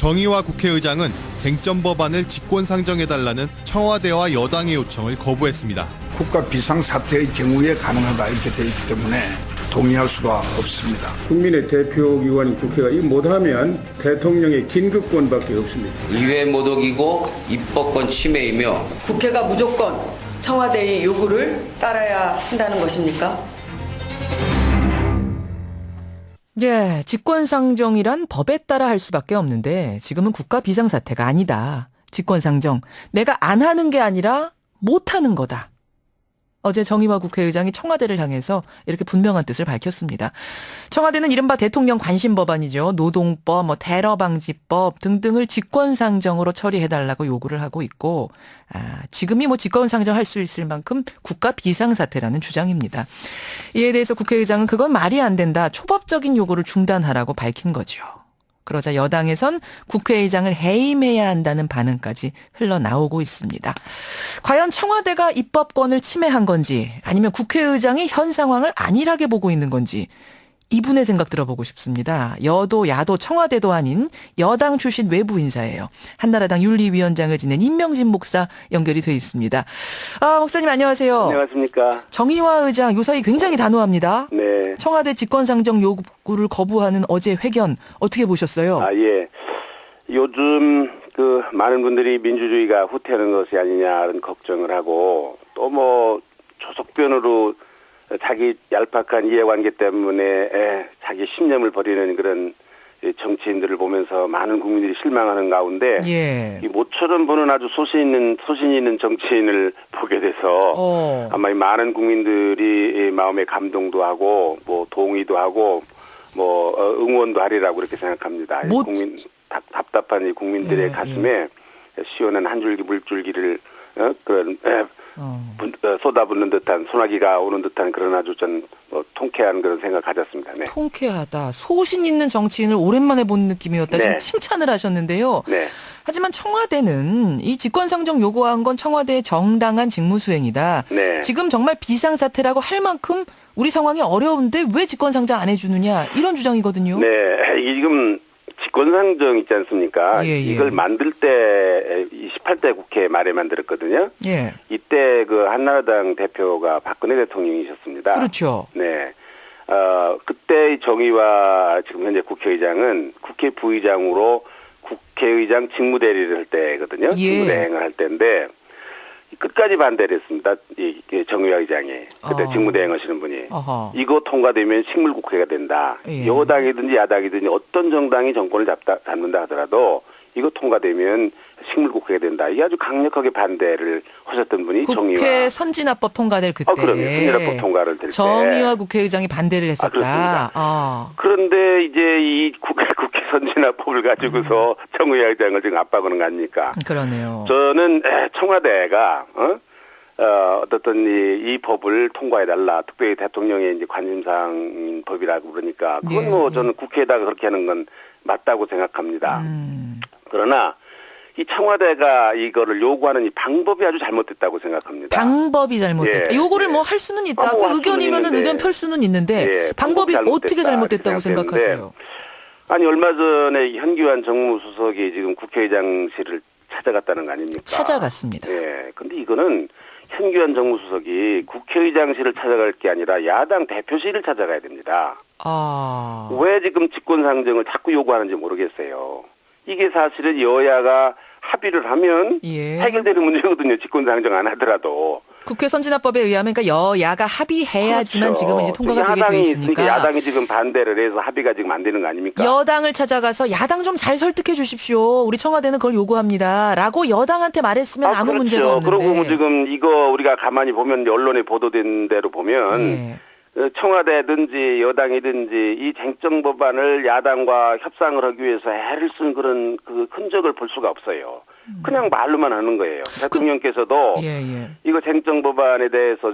정의화 국회의장은 쟁점 법안을 직권 상정해달라는 청와대와 여당의 요청을 거부했습니다. 국가 비상사태의 경우에 가능하다 이렇게 되어 있기 때문에 동의할 수가 없습니다. 국민의 대표기관인 국회가 이 못하면 대통령의 긴급권밖에 없습니다. 의회 모독이고 입법권 침해이며 국회가 무조건 청와대의 요구를 따라야 한다는 것입니까? 예, 직권상정이란 법에 따라 할 수밖에 없는데 지금은 국가 비상사태가 아니다. 직권상정, 내가 안 하는 게 아니라 못 하는 거다. 어제 정의화 국회의장이 청와대를 향해서 이렇게 분명한 뜻을 밝혔습니다. 청와대는 이른바 대통령 관심 법안이죠. 노동법, 테러방지법 등등을 직권상정으로 처리해달라고 요구를 하고 있고, 지금이 직권상정할 수 있을 만큼 국가 비상사태라는 주장입니다. 이에 대해서 국회의장은 그건 말이 안 된다. 초법적인 요구를 중단하라고 밝힌 거죠. 그러자 여당에선 국회의장을 해임해야 한다는 반응까지 흘러나오고 있습니다. 과연 청와대가 입법권을 침해한 건지 아니면 국회의장이 현 상황을 안일하게 보고 있는 건지 이분의 생각 들어보고 싶습니다. 여도 야도 청와대도 아닌 여당 출신 외부 인사예요. 한나라당 윤리위원장을 지낸 임명진 목사 연결이 돼 있습니다. 목사님 안녕하세요. 안녕하십니까. 정의화 의장 요사이 굉장히 단호합니다. 네. 청와대 직권상정 요구를 거부하는 어제 회견 어떻게 보셨어요? 예. 요즘 많은 분들이 민주주의가 후퇴하는 것이 아니냐는 걱정을 하고 또 조속변으로 자기 얄팍한 이해관계 때문에 자기 신념을 버리는 그런 정치인들을 보면서 많은 국민들이 실망하는 가운데 이 모처럼 보는 아주 소신 있는 정치인을 보게 돼서 아마 이 많은 국민들이 마음에 감동도 하고 동의도 하고 응원도 하리라고 그렇게 생각합니다. 답답한 이 국민들의 가슴에 시원한 한 줄기 물줄기를 쏟아붓는 듯한 소나기가 오는 듯한 그런 아주 전 통쾌한 그런 생각 가졌습니다. 네. 통쾌하다. 소신 있는 정치인을 오랜만에 본 느낌이었다. 네. 지금 칭찬을 하셨는데요. 네. 하지만 청와대는 이 직권상정 요구한 건 청와대의 정당한 직무수행이다. 네. 지금 정말 비상사태라고 할 만큼 우리 상황이 어려운데 왜 직권상정 안 해주느냐 이런 주장이거든요. 네. 이게 지금 직권상정 있지 않습니까? 이걸 만들 때 28대 국회 말에 만들었거든요. 예. 이때 한나라당 대표가 박근혜 대통령이셨습니다. 그렇죠. 네. 그때 정의와 지금 현재 국회의장은 국회 부의장으로 국회의장 직무대리를 할 때거든요. 직무대행을 할 때인데 끝까지 반대를 했습니다. 이 정의화 의장이. 그때 직무대행 하시는 분이. 이거 통과되면 식물국회가 된다. 여당이든지 야당이든지 어떤 정당이 정권을 잡는다 하더라도 이거 통과되면 식물국회가 된다. 이게 아주 강력하게 반대를 하셨던 분이 정의화. 국회 선진화법 통과될 그때. 그럼요. 선진화법 통과를 될 때. 정의화 국회의장이 반대를 했었다. 그렇습니다. 그런데 이제 이 국회 선진화법을 가지고서 정의화 의장을 지금 압박하는 거 아닙니까? 그러네요. 저는 청와대가 어떻든 이 법을 통과해달라. 특별히 대통령의 이제 관심사항인 법이라고 그러니까 그건 저는 국회에다가 그렇게 하는 건 맞다고 생각합니다. 그러나 이 청와대가 이거를 요구하는 이 방법이 아주 잘못됐다고 생각합니다. 방법이 잘못됐다. 요거를 할 수는 있다. 그 의견이면은 의견 펼 수는 있는데 방법이 어떻게 잘못됐다고 생각하세요? 아니 얼마 전에 현기환 정무수석이 지금 국회의장실을 찾아갔다는 거 아닙니까? 찾아갔습니다. 예. 근데 이거는 현기환 정무수석이 국회의장실을 찾아갈 게 아니라 야당 대표실을 찾아가야 됩니다. 왜 지금 직권상정을 자꾸 요구하는지 모르겠어요. 이게 사실은 여야가 합의를 하면 해결되는 문제거든요. 직권상정 안 하더라도. 국회 선진화법에 의하면 그러니까 여야가 합의해야지만 지금은 이제 통과가 되게 돼 있으니까. 야당이 지금 반대를 해서 합의가 지금 안 되는 거 아닙니까? 여당을 찾아가서 야당 좀 잘 설득해 주십시오. 우리 청와대는 그걸 요구합니다. 라고 여당한테 말했으면 아무 문제가 없는데. 그리고 지금 이거 우리가 가만히 보면 언론에 보도된 대로 보면 청와대든지 여당이든지 이 쟁점 법안을 야당과 협상을 하기 위해서 애를 쓴 그런 그 흔적을 볼 수가 없어요. 그냥 말로만 하는 거예요. 대통령께서도 이거 쟁점 법안에 대해서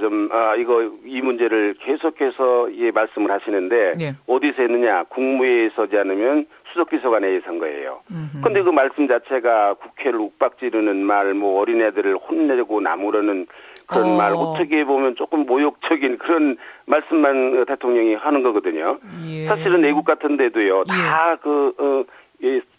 이 문제를 계속해서 말씀을 하시는데 어디서 했느냐? 국무회의에서지 않으면 수석비서관회의에서 한 거예요. 그런데 그 말씀 자체가 국회를 욱박지르는 말, 어린애들을 혼내고 나무라는 그런 말, 어떻게 보면 조금 모욕적인 그런 말씀만 대통령이 하는 거거든요. 사실은 외국 같은 데도요, 다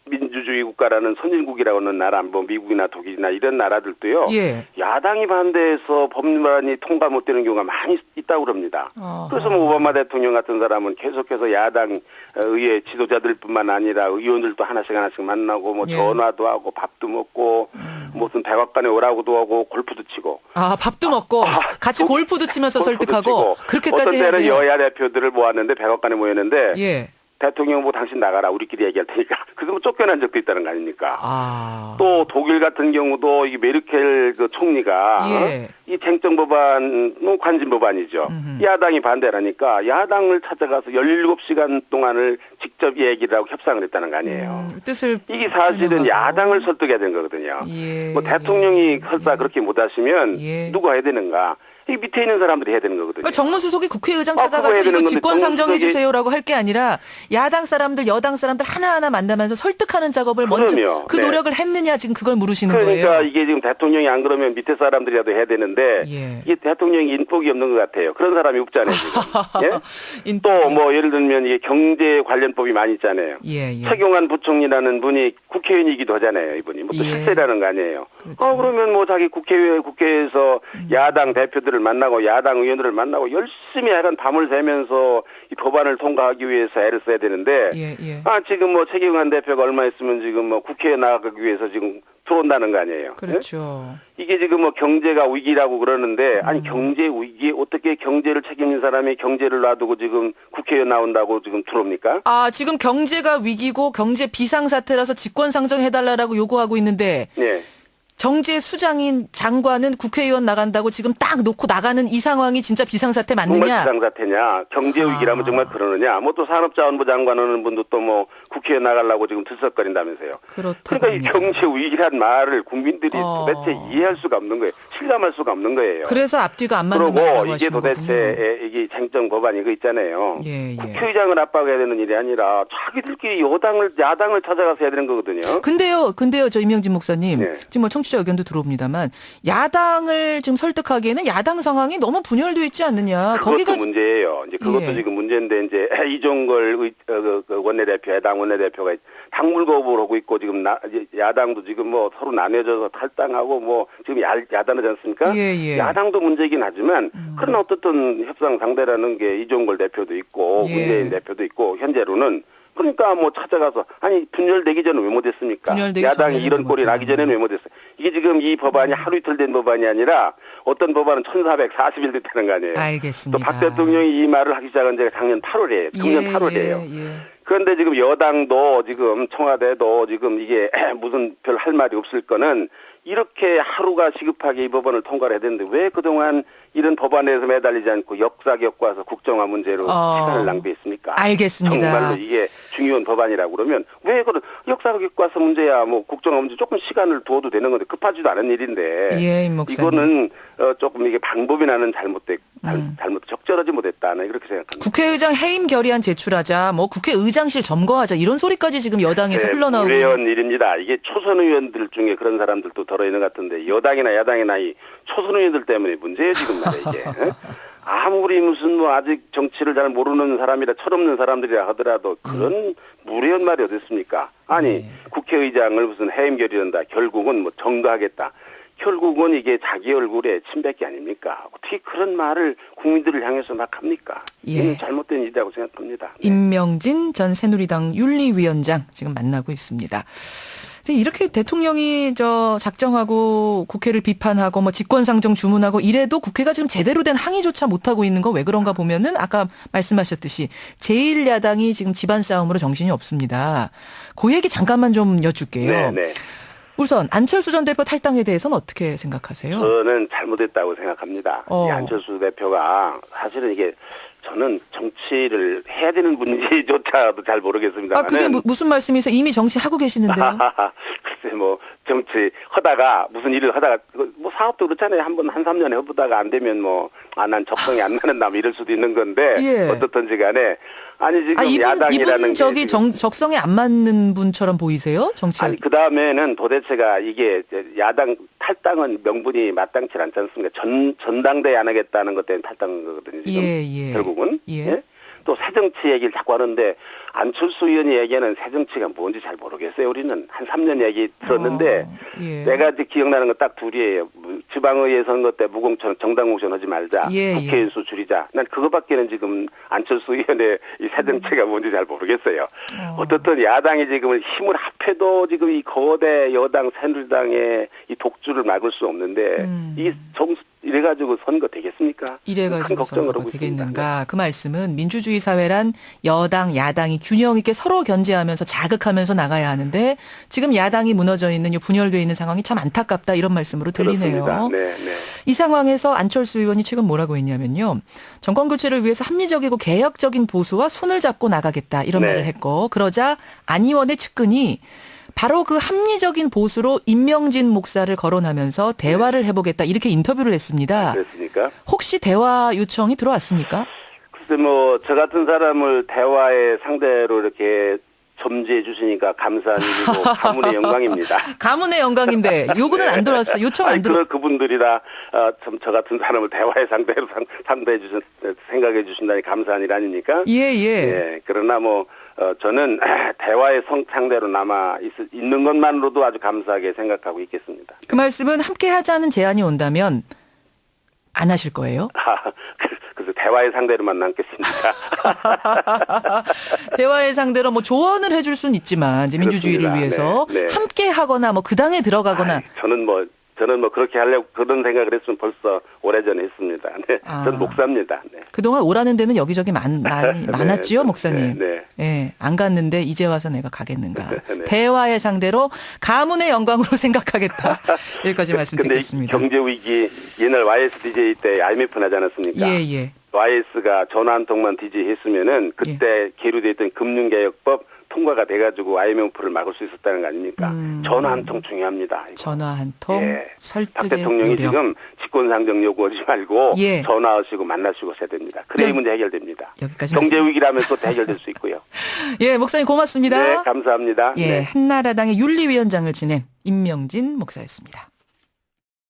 민주주의 국가라는 선진국이라고 하는 나라, 뭐 미국이나 독일이나 이런 나라들도요. 예. 야당이 반대해서 법안이 통과 못 되는 경우가 많이 있다고 그럽니다. 그래서 뭐 오바마 대통령 같은 사람은 계속해서 야당 의회 지도자들뿐만 아니라 의원들도 하나씩 만나고 뭐 예. 전화도 하고 밥도 먹고 무슨 백악관에 오라고도 하고 골프도 치고. 아, 밥도 먹고 같이 골프도 치면서 골프도 설득하고 치고. 그렇게까지 어떤 해야 때는 돼요. 여야 대표들을 모았는데 백악관에 모였는데 예. 대통령 뭐 당신 나가라 우리끼리 얘기할 테니까 그래서 뭐 쫓겨난 적도 있다는 거 아닙니까? 아. 또 독일 같은 경우도 이 메르켈 그 총리가 예. 이 쟁점 법안은 관심 법안이죠. 야당이 반대를 하니까 야당을 찾아가서 17시간 동안을 직접 얘기를 하고 협상을 했다는 거 아니에요. 뜻을 이게 사실은 설명하고. 야당을 설득해야 되는 거거든요. 예. 뭐 대통령이 설사 그렇게 못하시면 예. 누가 해야 되는가? 이 밑에 있는 사람들이 해야 되는 거거든요. 그러니까 정무수석이 국회의장 그거 해야 찾아가서 되는 이거 건데 직권 상정해 정무수석이- 주세요라고 할 게 아니라 야당 사람들, 여당 사람들 하나하나 만나면서 설득하는 작업을 먼저 그럼요. 그 네. 노력을 했느냐 지금 그걸 물으시는 그러니까 거예요. 이게 지금 대통령이 안 그러면 밑에 사람들이라도 해야 되는데 예. 이게 대통령이 인복이 없는 것 같아요. 그런 사람이 없잖아요 지금. 예? 인- 또 뭐 예를 들면 이게 경제 관련법이 많이 있잖아요. 예, 예. 최경환 부총리라는 분이 국회의원이기도 하잖아요. 이분이 뭐 또 예. 실세라는 거 아니에요. 그렇죠. 그러면 뭐 자기 국회에서 야당 대표들을 만나고 야당 의원들을 만나고 열심히 약간 밤을 새면서 이 법안을 통과하기 위해서 애를 써야 되는데 예, 예. 지금 뭐 최경환 대표가 얼마 있으면 지금 뭐 국회에 나가기 위해서 지금 들어온다는 거 아니에요. 예? 그렇죠. 이게 지금 뭐 경제가 위기라고 그러는데 아니 경제 위기에 어떻게 경제를 책임진 사람이 경제를 놔두고 지금 국회에 나온다고 지금 들어옵니까? 아, 지금 경제가 위기고 경제 비상사태라서 직권 상정해달라고 요구하고 있는데 네. 정재 수장인 장관은 국회의원 나간다고 지금 딱 놓고 나가는 이 상황이 진짜 비상사태 정말 맞느냐? 비상사태냐 경제 위기라면 정말 그러느냐 뭐 또 산업자원부 장관 하는 분도 또 뭐 국회에 나가려고 지금 들썩거린다면서요. 그렇다군요. 그러니까 이 경제 위기란 말을 국민들이 도대체 이해할 수가 없는 거예요. 실감할 수가 없는 거예요. 그래서 앞뒤가 안 맞는 그리고 말이라고 이게 하시는 도대체 거군요. 이게 쟁점 법안 이거 있잖아요. 예, 예. 국회의장을 압박해야 되는 일이 아니라 자기들끼리 야당을 찾아가서 해야 되는 거거든요. 근데요, 저 임영진 목사님, 네. 지금 뭐 청취자 의견도 들어옵니다만 야당을 지금 설득하기에는 야당 상황이 너무 분열되어 있지 않느냐? 그것도 거기가 문제예요. 이제 그것도 예. 지금 문제인데 이제 이종걸 그 원내대표, 야당 원내대표가 당물거부를 하고 있고 지금 야당도 지금 뭐 서로 나뉘어져서 탈당하고 뭐 지금 야단하지 않습니까? 예, 예. 야당도 문제이긴 하지만 그러나 어떻든 협상 상대라는 게 이종걸 대표도 있고 예. 문재인 대표도 있고 현재로는 그러니까 뭐 찾아가서 아니 분열되기 전에 왜 못했습니까? 분열되기 야당이 전에는 이런 꼴이 나기 전에는 왜 못했어요? 이게 지금 이 법안이 하루 이틀 된 법안이 아니라 어떤 법안은 1440일 됐다는 거 아니에요. 알겠습니다. 또 박 대통령이 이 말을 하기 시작한 지가 작년 8월이에요. 작년 8월이에요. 예. 그런데 지금 여당도 지금 청와대도 지금 이게 무슨 별 할 말이 없을 거는 이렇게 하루가 시급하게 이 법안을 통과를 해야 되는데 왜 그동안 이런 법안에서 매달리지 않고 역사 겪어서 국정화 문제로 시간을 낭비했습니까? 알겠습니다. 정말로 이게 중요한 법안이라고 그러면 왜 그런 역사 겪어서 문제야 뭐 국정화 문제 조금 시간을 두어도 되는 건데 급하지도 않은 일인데 예, 임 목사님. 이거는 조금 이게 방법이 나는 잘못 적절하지 못했다는 그렇게 생각합니다. 국회의장 해임 결의안 제출하자, 뭐 국회의장실 점거하자 이런 소리까지 지금 여당에서 흘러나오고 무례한 일입니다. 이게 초선 의원들 중에 그런 사람들도 들어있는 것 같은데 여당이나 야당이나 이 초선 의원들 때문에 문제예요 지금 말이야 이게. 아무리 무슨 뭐 아직 정치를 잘 모르는 사람이라 철없는 사람들이라 하더라도 그런 무례한 말이 어디 있습니까? 아니 국회의장을 무슨 해임 결의한다. 결국은 뭐 정거하겠다. 결국은 이게 자기 얼굴에 침뱉기 아닙니까? 어떻게 그런 말을 국민들을 향해서 막 합니까? 예. 이건 잘못된 일이라고 생각합니다. 네. 임명진 전 새누리당 윤리위원장 지금 만나고 있습니다. 근데 이렇게 대통령이 작정하고 국회를 비판하고 뭐 직권상정 주문하고 이래도 국회가 지금 제대로 된 항의조차 못하고 있는 거 왜 그런가 보면은 아까 말씀하셨듯이 제1야당이 지금 집안 싸움으로 정신이 없습니다. 그 얘기 잠깐만 좀 여쭐게요. 네. 우선 안철수 전 대표 탈당에 대해서는 어떻게 생각하세요? 저는 잘못했다고 생각합니다. 이 안철수 대표가 사실은 이게 저는 정치를 해야 되는 분인지조차도 잘 모르겠습니다만. 그게 무슨 말씀이세요? 이미 정치하고 계시는데요. 글쎄 뭐 정치 하다가 무슨 일을 하다가 뭐 사업도 그렇잖아요. 한 3년에 해보다가 안 되면 뭐 난 적성이 안 나는다 뭐 이럴 수도 있는 건데 예. 어떻든지 간에 아니 지금 야당이라는 이분 게 적성에 안 맞는 분처럼 보이세요? 정치. 아니 그 다음에는 도대체가 이게 야당 탈당은 명분이 마땅치 않지 않습니까? 전당대회 안 하겠다는 것 때문에 탈당한 거거든요. 지금 예. 결국은 예. 또 새정치 얘기를 자꾸 하는데 안철수 의원이 얘기하는 새정치가 뭔지 잘 모르겠어요. 우리는 한 3년 얘기 들었는데 예. 내가 이제 기억나는 건 딱 둘이에요. 지방의회 선거 때 무공천 정당 공천 하지 말자. 예, 국회의원 수 줄이자. 난 그거밖에는 지금 안철수 의원의 이 새정치가 뭔지 잘 모르겠어요. 어떻든 야당이 지금 힘을 합해도 지금 이 거대 여당 새누리당의 이 독주를 막을 수 없는데 이 점수 이래가지고 선거 되겠습니까? 큰 이래가지고 걱정을 선거가 하고 되겠는가. 그 말씀은 민주주의 사회란 여당, 야당이 균형 있게 서로 견제하면서 자극하면서 나가야 하는데 지금 야당이 무너져 있는, 분열되어 있는 상황이 참 안타깝다 이런 말씀으로 들리네요. 그렇습니다. 네, 네. 이 상황에서 안철수 의원이 최근 뭐라고 했냐면요. 정권 교체를 위해서 합리적이고 개혁적인 보수와 손을 잡고 나가겠다 이런 네. 말을 했고 그러자 안 의원의 측근이 바로 그 합리적인 보수로 임명진 목사를 거론하면서 대화를 해보겠다 이렇게 인터뷰를 했습니다. 그렇습니까? 혹시 대화 요청이 들어왔습니까? 글쎄 뭐 저 같은 사람을 대화의 상대로 이렇게 점지해 주시니까 감사한 일이고 가문의 영광입니다. 가문의 영광인데 요구는 안 들어왔어요. 요청 안 들어. 그분들이라 저 같은 사람을 대화의 상대로 상대해 주신 생각해 주신다니 감사한 일 아닙니까? 예. 예. 그러나 뭐 저는 대화의 상대로 남아 있는 것만으로도 아주 감사하게 생각하고 있겠습니다. 그 말씀은 함께 하자는 제안이 온다면 안 하실 거예요? 그래서 대화의 상대로만 남겠습니다. 대화의 상대로 뭐 조언을 해줄 수는 있지만 이제 민주주의를 그렇습니다. 위해서 네, 네. 함께 하거나 뭐 그 당에 들어가거나 저는 뭐 그렇게 하려고 그런 생각을 했으면 벌써 오래전에 했습니다. 네. 전 목사입니다. 네. 그동안 오라는 데는 여기저기 많았지요, 목사님. 네. 예, 안 갔는데 이제 와서 내가 가겠는가. 네. 대화의 상대로 가문의 영광으로 생각하겠다. 여기까지 말씀드리겠습니다. 근데 경제 위기 옛날 YSDJ 때 IMF 나지 않았습니까? 예. YS가 전화 한 통만 DJ 했으면은 그때 계류돼 있던 금융개혁법 통과가 돼가지고 IMF를 막을 수 있었다는 거 아닙니까? 전화 한 통 중요합니다. 이거. 전화 한 통, 박 설득의 대통령이 노력. 지금 직권상정 요구하지 말고 예. 전화하시고 만나시고 해야 됩니다. 그래야 네. 이 문제 해결됩니다. 여기까지 경제 위기라면 또 해결될 수 있고요. 예, 목사님 고맙습니다. 네, 감사합니다. 예, 네. 한나라당의 윤리위원장을 지낸 임명진 목사였습니다.